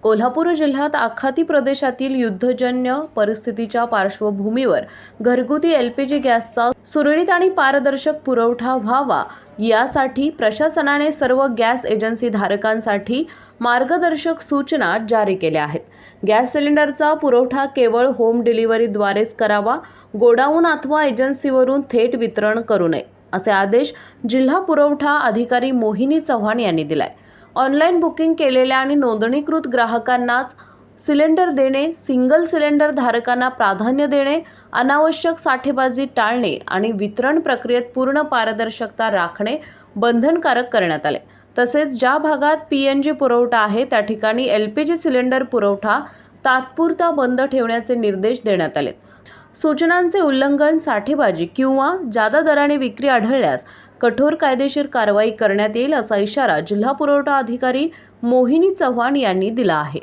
कोल्हापूर जिल्ह्यात आखाती प्रदेशातील युद्धजन्य परिस्थितीच्या पार्श्वभूमीवर घरगुती एलपीजी गॅसचा सुरळीत आणि पारदर्शक पुरवठा व्हावा यासाठी प्रशासनाने सर्व गॅस एजन्सी धारकांसाठी मार्गदर्शक सूचना जारी केल्या आहेत. गॅस सिलेंडरचा पुरवठा केवळ होम डिलिव्हरीद्वारेच करावा, गोडाऊन अथवा एजन्सीवरून थेट वितरण करू नये असे आदेश जिल्हा पुरवठा अधिकारी मोहिनी चव्हाण यांनी दिलाय. ऑनलाईन बुकिंग केलेल्या आणि नोंदणीकृत ग्राहकांनाच सिलेंडर देणे, सिंगल सिलेंडर धारकांना प्राधान्य देणे, अनावश्यक साठेबाजी टाळणे आणि वितरण प्रक्रियेत पूर्ण पारदर्शकता राखणे बंधनकारक करण्यात आले. तसेच ज्या भागात पीएनजी पुरवठा आहे त्या ठिकाणी एलपीजी सिलेंडर पुरवठा तात्पुरता बंद ठेवण्याचे निर्देश देण्यात आले. सूचनांचे उल्लंघन, साठेबाजी किंवा जादा दराने विक्री आढळल्यास कठोर कायदेशीर कारवाई करण्यात येईल असा इशारा जिल्हा पुरवठा अधिकारी मोहिनी चव्हाण यांनी दिला आहे.